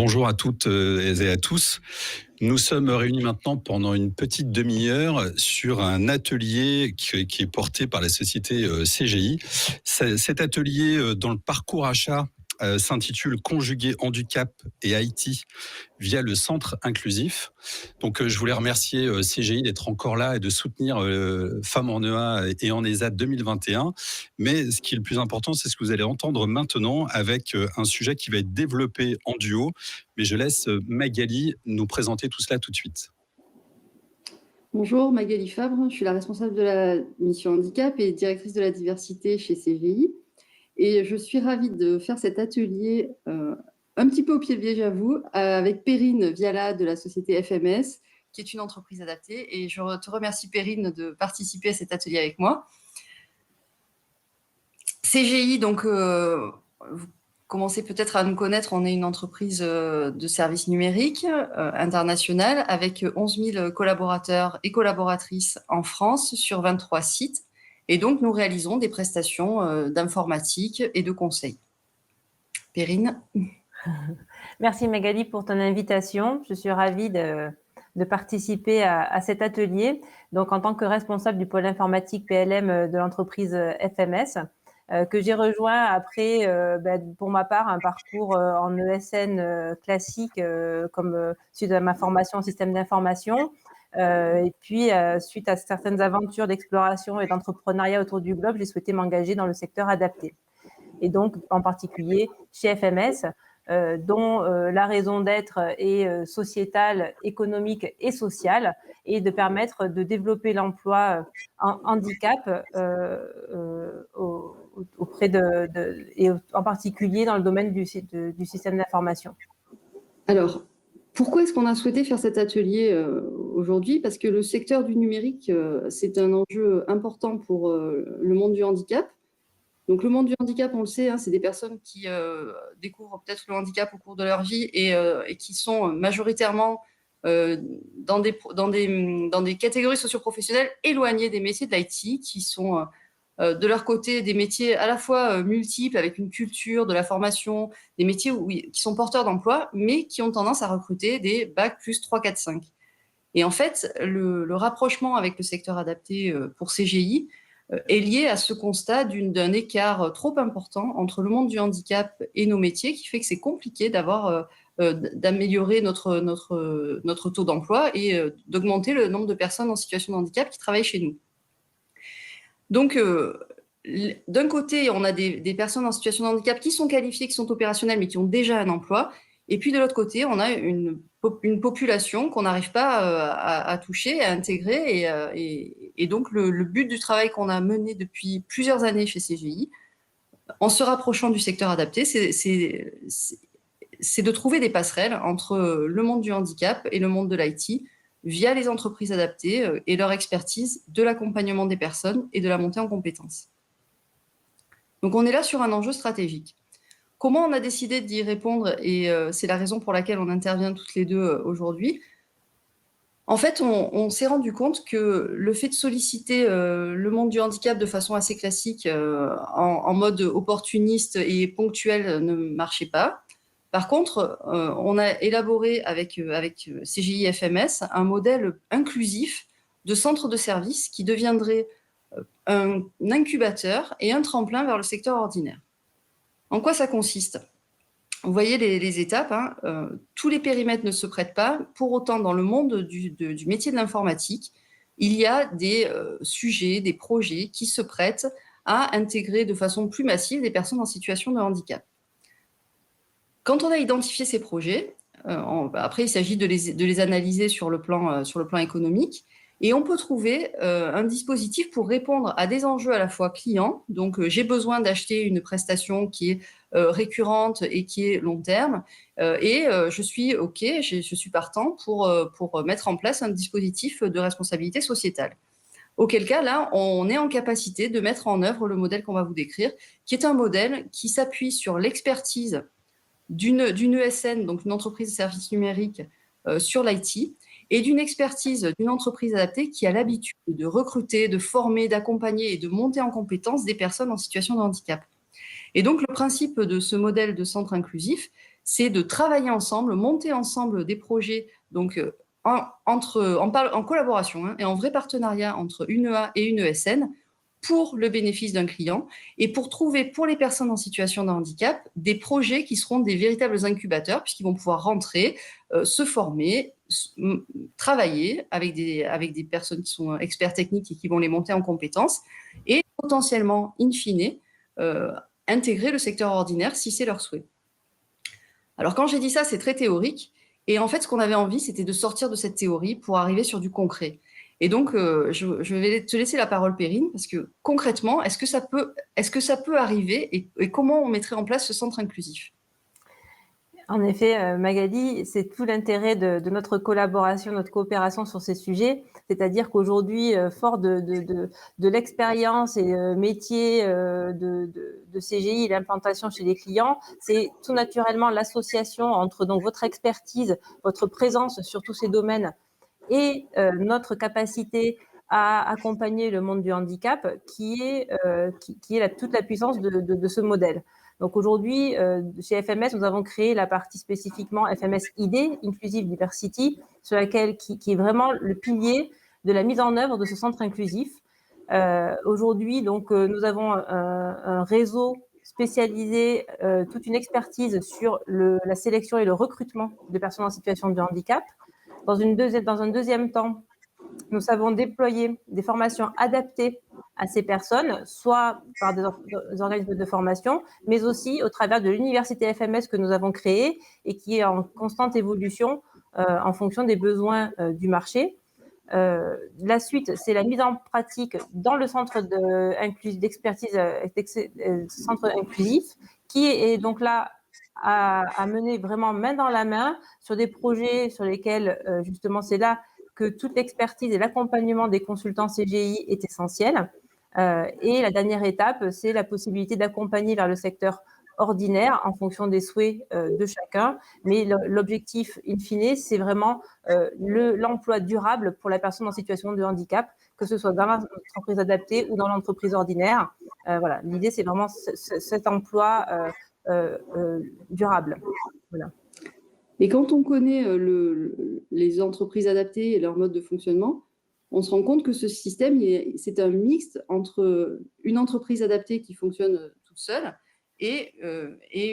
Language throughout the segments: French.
Bonjour à toutes et à tous. Nous sommes réunis maintenant pendant une petite demi-heure sur un atelier qui est porté par la société CGI. Cet atelier dans le parcours achat s'intitule Conjuguer handicap et IT via le centre inclusif. Donc je voulais remercier CGI d'être encore là et de soutenir Femmes en EA et en ESAT 2021. Mais ce qui est le plus important, c'est ce que vous allez entendre maintenant avec un sujet qui va être développé en duo. Mais je laisse Magali nous présenter tout cela tout de suite. Bonjour, Magali Fabre, je suis la responsable de la mission handicap et directrice de la diversité chez CGI. Et je suis ravie de faire cet atelier un petit peu au pied levé, j'avoue, avec Perrine Viala de la société FMS, qui est une entreprise adaptée. Et je te remercie, Perrine, de participer à cet atelier avec moi. CGI, donc, vous commencez peut-être à nous connaître, on est une entreprise de services numériques internationale avec 11 000 collaborateurs et collaboratrices en France sur 23 sites. Et donc, nous réalisons des prestations d'informatique et de conseil. Perrine. Merci Magali pour ton invitation. Je suis ravie de participer à cet atelier. Donc, en tant que responsable du pôle informatique PLM de l'entreprise FMS, que j'ai rejoint après, pour ma part, un parcours en ESN classique, comme suite à ma formation en système d'information. Et puis, suite à certaines aventures d'exploration et d'entrepreneuriat autour du globe, j'ai souhaité m'engager dans le secteur adapté. Et donc, en particulier chez FMS, dont la raison d'être est sociétale, économique et sociale, et de permettre de développer l'emploi en handicap auprès et en particulier dans le domaine du système d'information. Alors, pourquoi est-ce qu'on a souhaité faire cet atelier aujourd'hui? Parce que le secteur du numérique, c'est un enjeu important pour le monde du handicap. Donc, le monde du handicap, on le sait, c'est des personnes qui découvrent peut-être le handicap au cours de leur vie et qui sont majoritairement dans des catégories socioprofessionnelles éloignées des métiers de l'IT, qui sont de leur côté des métiers à la fois multiples, avec une culture, de la formation, des métiers qui sont porteurs d'emploi, mais qui ont tendance à recruter des bac plus 3, 4, 5. Et en fait, le rapprochement avec le secteur adapté pour CGI est lié à ce constat d'un écart trop important entre le monde du handicap et nos métiers, qui fait que c'est compliqué d'améliorer notre taux d'emploi et d'augmenter le nombre de personnes en situation de handicap qui travaillent chez nous. Donc, d'un côté, on a des personnes en situation de handicap qui sont qualifiées, qui sont opérationnelles, mais qui ont déjà un emploi. Et puis, de l'autre côté, on a une population qu'on n'arrive pas à toucher, à intégrer. Et donc, le but du travail qu'on a mené depuis plusieurs années chez CGI, en se rapprochant du secteur adapté, c'est de trouver des passerelles entre le monde du handicap et le monde de l'IT via les entreprises adaptées et leur expertise de l'accompagnement des personnes et de la montée en compétences. Donc, on est là sur un enjeu stratégique. Comment on a décidé d'y répondre, et c'est la raison pour laquelle on intervient toutes les deux aujourd'hui. En fait, on s'est rendu compte que le fait de solliciter le monde du handicap de façon assez classique, en mode opportuniste et ponctuel, ne marchait pas. Par contre, on a élaboré avec CGI FMS un modèle inclusif de centre de service qui deviendrait un incubateur et un tremplin vers le secteur ordinaire. En quoi ça consiste ? Vous voyez les étapes, tous les périmètres ne se prêtent pas. Pour autant, dans le monde du métier de l'informatique, il y a des sujets, des projets qui se prêtent à intégrer de façon plus massive des personnes en situation de handicap. Quand on a identifié ces projets, après il s'agit de les analyser sur le plan économique, et on peut trouver un dispositif pour répondre à des enjeux à la fois clients. Donc, j'ai besoin d'acheter une prestation qui est récurrente et qui est long terme, et je suis OK, je suis partant pour mettre en place un dispositif de responsabilité sociétale. Auquel cas, là, on est en capacité de mettre en œuvre le modèle qu'on va vous décrire, qui est un modèle qui s'appuie sur l'expertise d'une ESN, donc une entreprise de services numériques, sur l'IT, et d'une expertise d'une entreprise adaptée qui a l'habitude de recruter, de former, d'accompagner et de monter en compétence des personnes en situation de handicap. Et donc, le principe de ce modèle de centre inclusif, c'est de travailler ensemble, monter ensemble des projets, donc en collaboration et en vrai partenariat entre une EA et une ESN pour le bénéfice d'un client et pour trouver pour les personnes en situation de handicap des projets qui seront des véritables incubateurs puisqu'ils vont pouvoir rentrer, se former, travailler avec des personnes qui sont experts techniques et qui vont les monter en compétences et potentiellement, in fine, intégrer le secteur ordinaire si c'est leur souhait. Alors quand j'ai dit ça, c'est très théorique. Et en fait, ce qu'on avait envie, c'était de sortir de cette théorie pour arriver sur du concret. Et donc, je vais te laisser la parole, Perrine, parce que concrètement, est-ce que ça peut arriver et comment on mettrait en place ce centre inclusif ? En effet, Magali, c'est tout l'intérêt de notre collaboration, notre coopération sur ces sujets. C'est-à-dire qu'aujourd'hui, fort de l'expérience et métier de CGI et l'implantation chez les clients, c'est tout naturellement l'association entre donc votre expertise, votre présence sur tous ces domaines et notre capacité à accompagner le monde du handicap qui est toute la puissance de ce modèle. Donc aujourd'hui, chez FMS, nous avons créé la partie spécifiquement FMS ID, Inclusive Diversity, sur laquelle qui est vraiment le pilier de la mise en œuvre de ce centre inclusif. Aujourd'hui, donc, nous avons un réseau spécialisé, toute une expertise sur la sélection et le recrutement de personnes en situation de handicap. Dans un deuxième temps, nous savons déployer des formations adaptées à ces personnes, soit par des organismes de formation, mais aussi au travers de l'université FMS que nous avons créée et qui est en constante évolution en fonction des besoins du marché. La suite, c'est la mise en pratique dans le centre d'expertise, centre inclusif, qui est donc là à mener vraiment main dans la main sur des projets sur lesquels, justement, c'est là que toute l'expertise et l'accompagnement des consultants CGI est essentiel. Et la dernière étape, c'est la possibilité d'accompagner vers le secteur ordinaire en fonction des souhaits de chacun. Mais l'objectif, in fine, c'est vraiment l'emploi durable pour la personne en situation de handicap, que ce soit dans l'entreprise adaptée ou dans l'entreprise ordinaire. Voilà, l'idée, c'est vraiment cet emploi durable. Voilà. Et quand on connaît les entreprises adaptées et leur mode de fonctionnement, on se rend compte que ce système, c'est un mixte entre une entreprise adaptée qui fonctionne toute seule et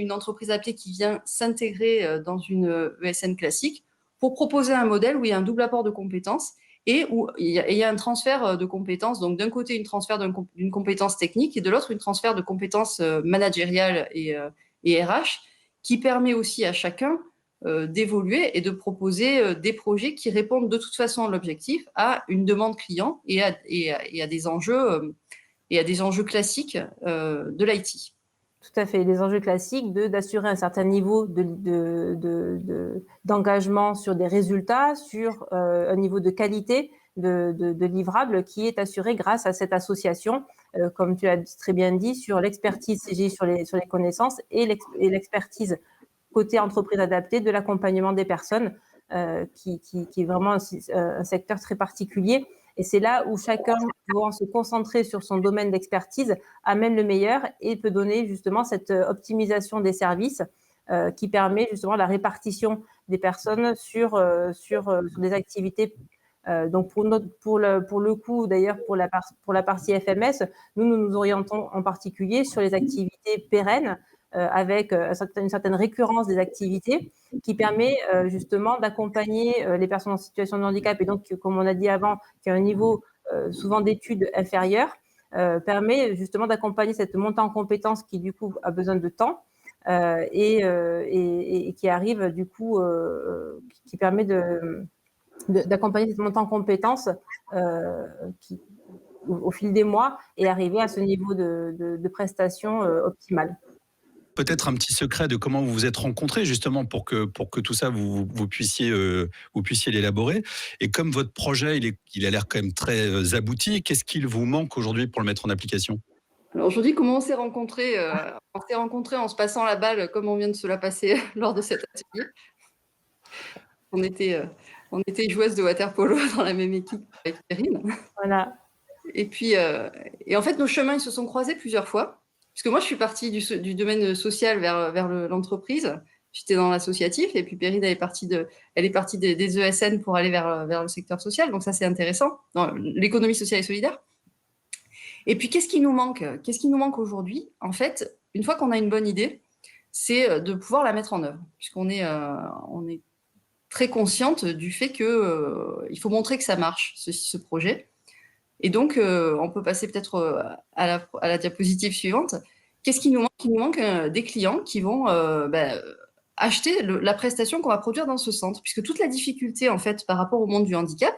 une entreprise adaptée qui vient s'intégrer dans une ESN classique pour proposer un modèle où il y a un double apport de compétences et où il y a un transfert de compétences. Donc, d'un côté, une transfert d'une compétence technique et de l'autre, une transfert de compétences managériales et RH qui permet aussi à chacun d'évoluer et de proposer des projets qui répondent de toute façon à l'objectif, à une demande client et à des enjeux classiques de l'IT. Tout à fait, les enjeux classiques d'assurer un certain niveau d'engagement sur des résultats, sur un niveau de qualité de livrables qui est assuré grâce à cette association, comme tu as très bien dit, sur l'expertise CGI sur les connaissances et l'expertise côté entreprise adaptée de l'accompagnement des personnes, qui est vraiment un secteur très particulier. Et c'est là où chacun, pouvant se concentrer sur son domaine d'expertise, amène le meilleur et peut donner justement cette optimisation des services qui permet justement la répartition des personnes sur des activités. Donc pour le coup, d'ailleurs, pour la partie FMS, nous orientons en particulier sur les activités pérennes, avec une certaine récurrence des activités qui permet justement d'accompagner les personnes en situation de handicap et donc, comme on a dit avant, qui a un niveau souvent d'études inférieur, permet justement d'accompagner cette montée en compétences qui du coup a besoin de temps et qui arrive du coup, qui permet d'accompagner cette montée en compétences au fil des mois et arriver à ce niveau de prestation optimale. Peut-être un petit secret de comment vous vous êtes rencontrés justement pour que tout ça vous puissiez l'élaborer. Et comme votre projet il a l'air quand même très abouti, qu'est-ce qu'il vous manque aujourd'hui pour le mettre en application ? Alors aujourd'hui, comment on s'est rencontrés ? On s'est rencontrés en se passant la balle comme on vient de se la passer lors de cet atelier. On était joueuses de water-polo dans la même équipe avec Perrine. Voilà. Et puis, et en fait, nos chemins ils se sont croisés plusieurs fois. Parce que moi, je suis partie du domaine social vers l'entreprise. J'étais dans l'associatif et puis Perrine, elle est partie des ESN pour aller vers le secteur social. Donc ça, c'est intéressant, dans l'économie sociale et solidaire. Et puis, qu'est-ce qui nous manque? Qu'est-ce qui nous manque aujourd'hui? En fait, une fois qu'on a une bonne idée, c'est de pouvoir la mettre en œuvre, puisqu'on est, on est très consciente du fait qu'il faut montrer que ça marche, ce projet. Et donc, on peut passer peut-être à la diapositive suivante. Qu'est-ce qui nous manque? Il nous manque des clients qui vont acheter la prestation qu'on va produire dans ce centre, puisque toute la difficulté, en fait, par rapport au monde du handicap,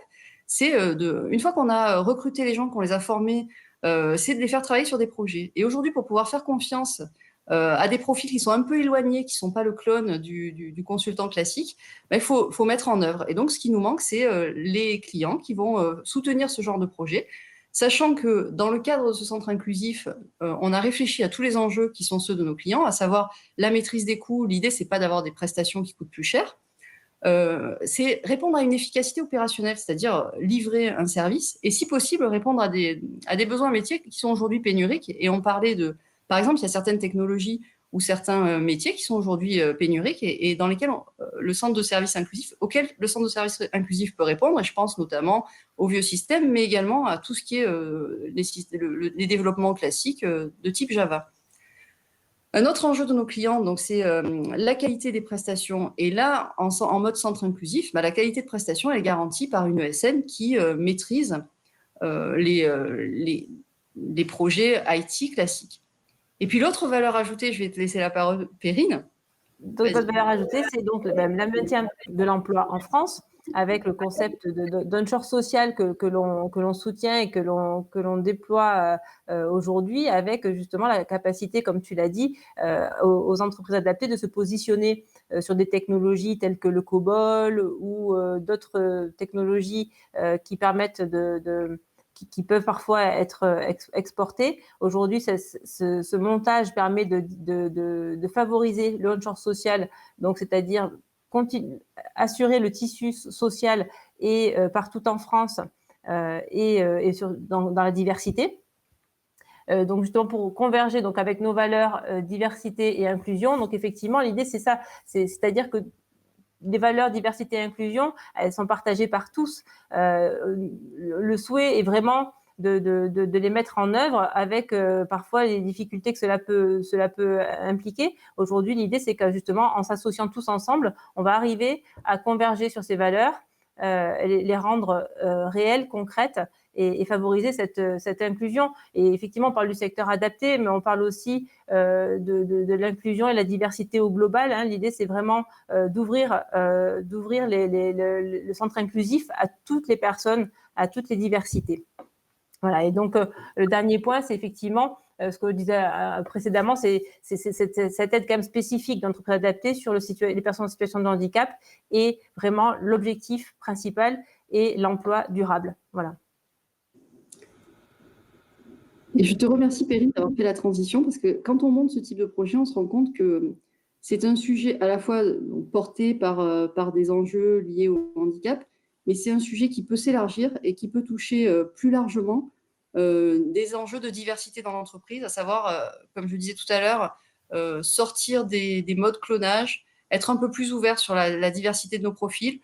c'est une fois qu'on a recruté les gens, qu'on les a formés, c'est de les faire travailler sur des projets. Et aujourd'hui, pour pouvoir faire confiance à des profils qui sont un peu éloignés, qui ne sont pas le clone du consultant classique, il faut mettre en œuvre. Et donc, ce qui nous manque, c'est les clients qui vont soutenir ce genre de projet, sachant que dans le cadre de ce centre inclusif, on a réfléchi à tous les enjeux qui sont ceux de nos clients, à savoir la maîtrise des coûts. L'idée, c'est pas d'avoir des prestations qui coûtent plus cher, c'est répondre à une efficacité opérationnelle, c'est-à-dire livrer un service et, si possible, répondre à des besoins métiers qui sont aujourd'hui pénuriques. Et on parlait par exemple, il y a certaines technologies ou certains métiers qui sont aujourd'hui pénuriques et dans lesquels le centre de services inclusif, auquel le centre de services inclusif peut répondre, et je pense notamment aux vieux systèmes, mais également à tout ce qui est les développements classiques de type Java. Un autre enjeu de nos clients, donc, c'est la qualité des prestations. Et là, en mode centre inclusif, la qualité de prestation est garantie par une ESN qui maîtrise les projets IT classiques. Et puis l'autre valeur ajoutée, je vais te laisser la parole, Perrine. Donc, votre valeur ajoutée, c'est donc le maintien de l'emploi en France, avec le concept d'onshore social que l'on soutient et que l'on déploie aujourd'hui, avec justement la capacité, comme tu l'as dit, aux entreprises adaptées de se positionner sur des technologies telles que le COBOL ou d'autres technologies qui permettent qui peuvent parfois être exportés. Aujourd'hui, ce montage permet de favoriser le onshore social, donc c'est-à-dire assurer le tissu social et partout en France et dans la diversité. Donc justement pour converger donc avec nos valeurs diversité et inclusion. Donc effectivement, l'idée c'est ça, c'est-à-dire que les valeurs diversité et inclusion, elles sont partagées par tous. Le souhait est vraiment de les mettre en œuvre avec parfois les difficultés que cela peut impliquer. Aujourd'hui, l'idée, c'est que justement, en s'associant tous ensemble, on va arriver à converger sur ces valeurs, les rendre réelles, concrètes et favoriser cette inclusion. Et effectivement, on parle du secteur adapté, mais on parle aussi de l'inclusion et la diversité au global. Hein. L'idée, c'est vraiment d'ouvrir le centre inclusif à toutes les personnes, à toutes les diversités. Voilà. Et donc, le dernier point, c'est effectivement ce que je disais précédemment, c'est cette aide quand même spécifique d'entreprise adaptée sur les personnes en situation de handicap et vraiment l'objectif principal est l'emploi durable. Voilà. Et je te remercie, Perrine, d'avoir fait la transition, parce que quand on monte ce type de projet, on se rend compte que c'est un sujet à la fois porté par des enjeux liés au handicap, mais c'est un sujet qui peut s'élargir et qui peut toucher plus largement des enjeux de diversité dans l'entreprise, à savoir, comme je disais tout à l'heure, sortir des modes clonage, être un peu plus ouvert sur la diversité de nos profils,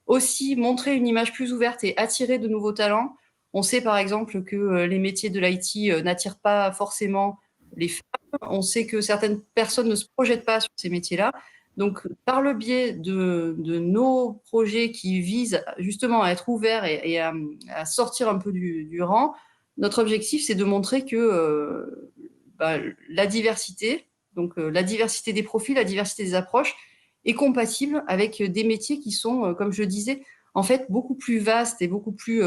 aussi montrer une image plus ouverte et attirer de nouveaux talents. On sait par exemple que les métiers de l'IT n'attirent pas forcément les femmes. On sait que certaines personnes ne se projettent pas sur ces métiers-là. Donc, par le biais de nos projets qui visent justement à être ouverts et à sortir un peu du rang, notre objectif, c'est de montrer que la diversité, donc la diversité des profils, la diversité des approches, est compatible avec des métiers qui sont, comme je disais, en fait, beaucoup plus vastes et beaucoup plus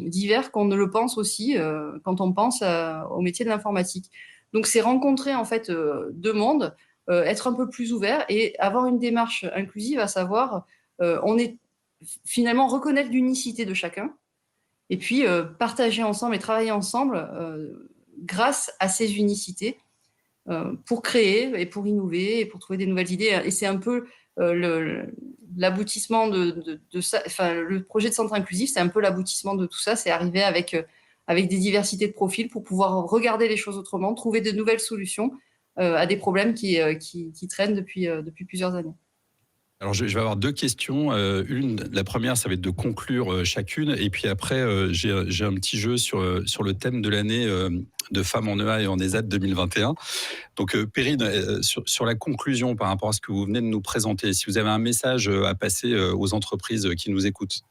divers qu'on ne le pense aussi quand on pense au métier de l'informatique. Donc, c'est rencontrer en fait deux mondes, être un peu plus ouvert et avoir une démarche inclusive, à savoir, on est finalement reconnaître l'unicité de chacun et puis partager ensemble et travailler ensemble grâce à ces unicités pour créer et pour innover et pour trouver des nouvelles idées. Et c'est un peu l'aboutissement de ça. Enfin, le projet de centre inclusif, c'est un peu l'aboutissement de tout ça. C'est arriver avec des diversités de profils pour pouvoir regarder les choses autrement, trouver de nouvelles solutions à des problèmes qui traînent depuis plusieurs années. Alors, je vais avoir deux questions. La première, ça va être de conclure chacune. Et puis après, j'ai un petit jeu sur le thème de l'année de Femmes en EA et en ESAT 2021. Donc, Perrine, sur la conclusion par rapport à ce que vous venez de nous présenter, si vous avez un message à passer aux entreprises qui nous écoutent.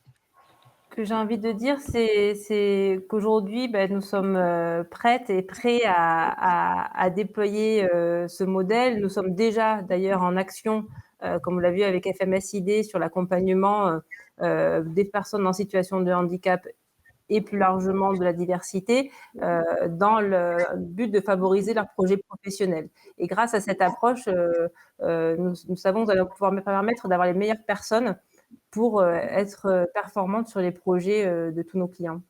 Ce que j'ai envie de dire, c'est qu'aujourd'hui, nous sommes prêtes et prêts à déployer ce modèle. Nous sommes déjà d'ailleurs en action, comme on l'a vu avec FMSID, sur l'accompagnement des personnes en situation de handicap et plus largement de la diversité, dans le but de favoriser leurs projets professionnels. Et grâce à cette approche, nous savons que nous allons pouvoir permettre d'avoir les meilleures personnes pour être performantes sur les projets de tous nos clients.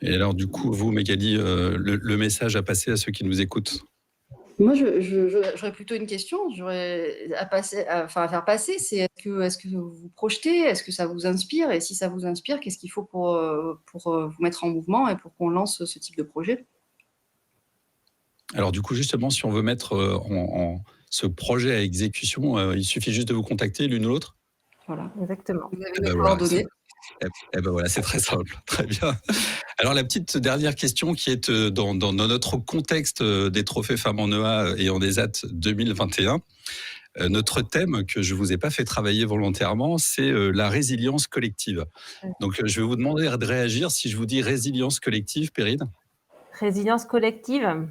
Et alors, du coup, vous, Magali, le message à passer à ceux qui nous écoutent? Moi, j'aurais plutôt une question, j'aurais à faire passer, c'est est-ce que vous vous projetez, est-ce que ça vous inspire, et si ça vous inspire, qu'est-ce qu'il faut pour vous mettre en mouvement et pour qu'on lance ce type de projet? Alors, du coup, justement, si on veut mettre ce projet à exécution, il suffit juste de vous contacter l'une ou l'autre? Voilà. Exactement. Vous avez Eh mes ben voilà, coordonnées. voilà, c'est très simple, très bien. Alors la petite dernière question qui est dans notre contexte des trophées femmes en EA et en ESAT 2021, notre thème que je vous ai pas fait travailler volontairement, c'est la résilience collective. Donc je vais vous demander de réagir si je vous dis résilience collective, Perrine. Résilience collective.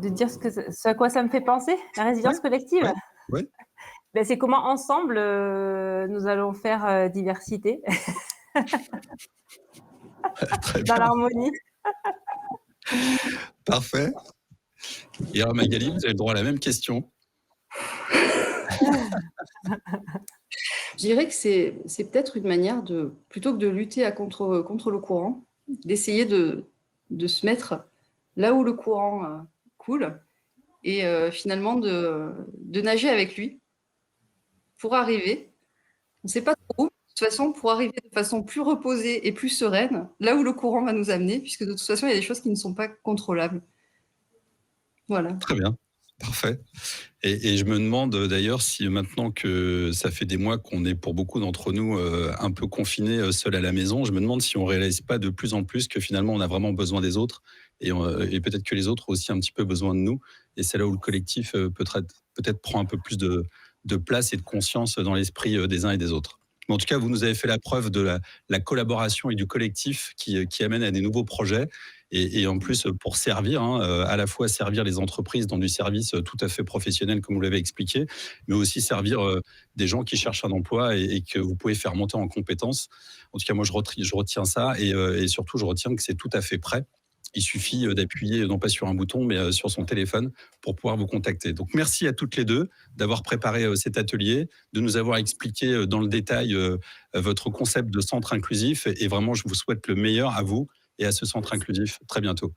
De dire ce à quoi ça me fait penser, la résilience collective. Ouais. C'est comment ensemble nous allons faire diversité Très dans bien, l'harmonie. parfait. Et alors Magali, vous avez le droit à la même question. Je dirais que c'est peut-être une manière plutôt que de lutter contre le courant, d'essayer de se mettre là où le courant coule et finalement de nager avec lui pour arriver, on ne sait pas trop où, de toute façon, pour arriver de façon plus reposée et plus sereine, là où le courant va nous amener, puisque de toute façon, il y a des choses qui ne sont pas contrôlables. Voilà. Très bien, parfait. Et je me demande d'ailleurs si maintenant que ça fait des mois qu'on est pour beaucoup d'entre nous un peu confinés seuls à la maison, je me demande si on réalise pas de plus en plus que finalement on a vraiment besoin des autres et peut-être que les autres ont aussi un petit peu besoin de nous. Et c'est là où le collectif peut-être prend un peu plus de place et de conscience dans l'esprit des uns et des autres. Mais en tout cas, vous nous avez fait la preuve de la collaboration et du collectif qui amène à des nouveaux projets. Et en plus, pour servir, à la fois servir les entreprises dans du service tout à fait professionnel, comme vous l'avez expliqué, mais aussi servir des gens qui cherchent un emploi et que vous pouvez faire monter en compétences. En tout cas, moi, je retiens ça et surtout, je retiens que c'est tout à fait prêt. Il suffit d'appuyer, non pas sur un bouton, mais sur son téléphone pour pouvoir vous contacter. Donc, merci à toutes les deux d'avoir préparé cet atelier, de nous avoir expliqué dans le détail votre concept de centre inclusif. Et vraiment, je vous souhaite le meilleur à vous et à ce centre inclusif. Très bientôt.